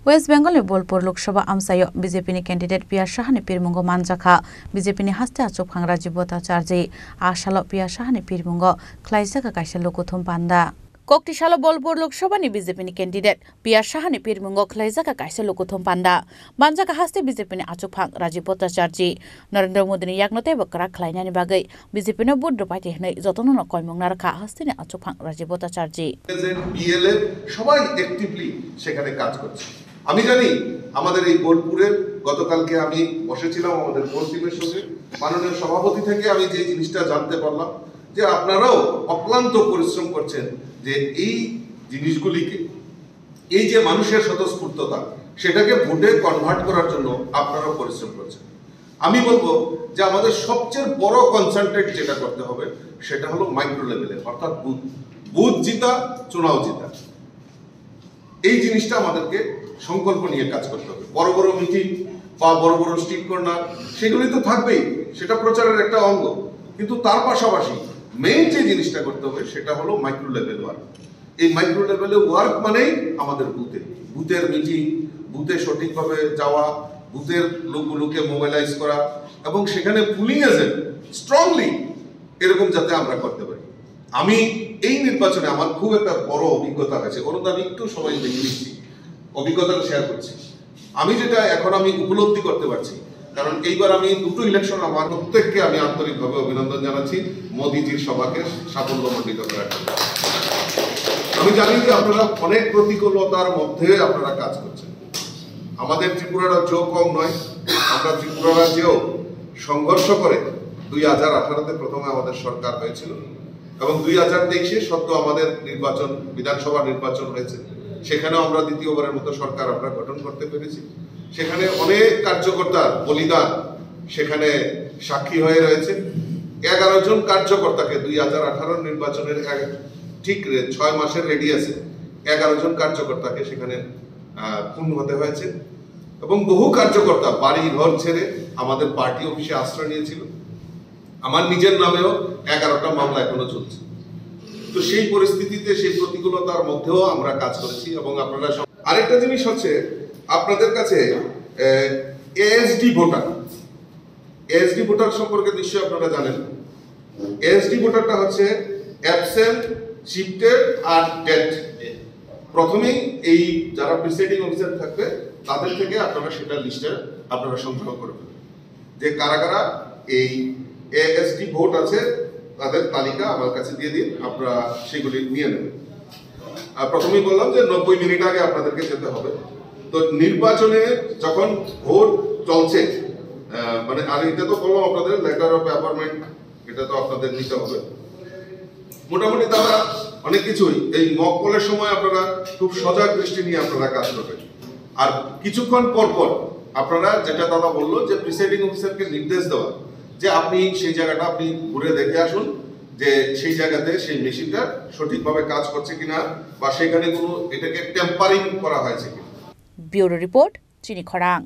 Waste Bengal Bolpur Lok Sabha आमसायो BJP candidate Piya Sahani पिरमुंगो मानजाखा बीजेपी हास्ते आचुकफां राजीव भट्टाचार्य आशालो पिया साहानि पिरमुंगो ख्लाइजागा काइसा लोकुथुम पान्दा कोकटिशालो बोलपुर लोकसभा बीजेपी कैंडिडेट पिया साहानि पिरमुंगो ख्लाइजागा काइसा लोकुथुम पान्दा मानजाखा हास्ते बीजेपी आचुकफां राजीव भट्टाचार्य नरेंद्र मोदी यागनते बकरा ख्लाइनानि बागै बीजेपी बुद्ध पाइते हनै जतननो कयमुंग नारखा हास्ते आचुकफां राजीव भट्टाचार्य বিএলএ সবাই অ্যাক্টিভলি সেখানে কাজ করছে। আমি জানি আমাদের এই বোলপুরে গতকালকে আমি বসেছিলাম আমাদের কোর টিমের সঙ্গে, মাননীয় সভাপতি থেকে আমি যে জিনিসটা জানতে পারলাম যে আপনারাও অক্লান্ত পরিশ্রম করছেন যে এই জিনিসগুলিকে, এই যে মানুষের স্বতঃস্ফূর্ততা সেটাকে ভোটে কনভার্ট করার জন্য আপনারাও পরিশ্রম করছেন। আমি বলবো যে আমাদের সবচেয়ে বড় কনসেন্ট্রেট যেটা করতে হবে সেটা হলো মাইক্রো লেভেলে, অর্থাৎ বুথ জিতা চুনাও জিতা। এই জিনিসটা আমাদেরকে সংকল্প নিয়ে কাজ করতে হবে। বড় বড় মিটিং বা বড় বড় স্ট্রিট কর্নার সেগুলি তো থাকবেই, সেটা প্রচারের একটা অঙ্গ, কিন্তু তার পাশাপাশি মেইন যে জিনিসটা করতে হবে সেটা হলো মাইক্রো লেভেল ওয়ার্ক। এই মাইক্রো লেভেলে ওয়ার্ক মানেই আমাদের বুথের মিটিং, বুথে সঠিকভাবে যাওয়া, বুথের লোকগুলোকে মোবাইলাইজ করা এবং সেখানে পুলিং এজেন্ট স্ট্রংলি এরকম যাতে আমরা করতে পারি। আমি এই নির্বাচনে আমার খুব একটা বড় অভিজ্ঞতা হয়েছে, ওরকম আমি একটু সময় দেখে নিচ্ছি, অভিজ্ঞতাটা শেয়ার করছি। আমি যেটা এখন আমি উপলব্ধি করতে পারছি, কারণ এইবার আমি দুটো ইলেকশন, আমার প্রত্যেককে আমি আন্তরিকভাবে অভিনন্দন জানাচ্ছি মোদিজির সভাকে সাফল্যমণ্ডিত করার জন্য। আমি জানি যে আপনারা অনেক প্রতিকূলতার মধ্যে আপনারা কাজ করছেন। আমাদের ত্রিপুরা রাজ্য কম নয়, আমরা ত্রিপুরা রাজ্যেও সংঘর্ষ করে 2018-তে প্রথমে আমাদের সরকার হয়েছিল এবং 2023-এ সদ্য আমাদের নির্বাচন, বিধানসভা নির্বাচন হয়েছে, সেখানেও আমরা দ্বিতীয়বারের মতো সরকার আমরা গঠন করতে পেরেছি। সেখানে অনেক কার্যকর্তার বলিদান সেখানে সাক্ষী হয়ে রয়েছে। 11 জন কার্যকর্তাকে 2018 নির্বাচনের ঠিক 6 মাসের রেডিয়াসে 11 জন কার্যকর্তাকে সেখানে খুন হতে হয়েছে এবং বহু কার্যকর্তা বাড়ি ঘর ছেড়ে আমাদের পার্টি অফিসে আশ্রয় নিয়েছিল। আমার নিজের নামেও 11টা মামলা এখনো চলছে। তো সেই পরিস্থিতিতে, সেই প্রতিকূলতার মধ্যেও আমরা কাজ করেছি এবং আপনারা আরেকটা জিনিস হচ্ছে আপনাদের কাছে এএসডি ভোটার সম্পর্কে নিশ্চয়ই আপনারা জানেন। এএসডি ভোটারটা হচ্ছে অ্যাবসেন্ট, শিফটেড আর ডেথ। প্রথমেই এই যারা প্রিসাইডিং অফিসার থাকবে তাদের থেকে আপনারা সেটা লিস্টে আপনারা সংগ্রহ করবেন যে কারা কারা এই এএসডি ভোট আছে, তাদের তালিকা আমার কাছে দিয়ে দিন, আপনারা সেগুলি নিয়ে নেবেন। প্রথমেই বললাম যে 90 মিনিট আগে আপনাদেরকে যেতে হবে। তো নির্বাচনে যখন ভোট চলছে, মানে আর এটা তো বললাম আপনাদের লেটার অফ অ্যাপয়েন্টমেন্ট, এটা তো আপনাদের নিতে হবে। মোটামুটি তারা অনেক কিছুই এই মক পোলের সময় আপনারা খুব সজাগ দৃষ্টি নিয়ে আপনারা কাজ করবেন। আর কিছুক্ষণ পর পর আপনারা, যেটা দাদা বললো যে প্রিসাইডিং অফিসারকে নির্দেশ দেওয়া যে আপনি সেই জায়গাটা আপনি ঘুরে দেখে আসুন যে সেই জায়গাতে সেই মেশিনটা সঠিকভাবে কাজ করছে কিনা বা সেখানে কোনো এটাকে টেম্পারিং করা হয়েছে কিনা। ব্যুরো রিপোর্ট, চিনি খরাং।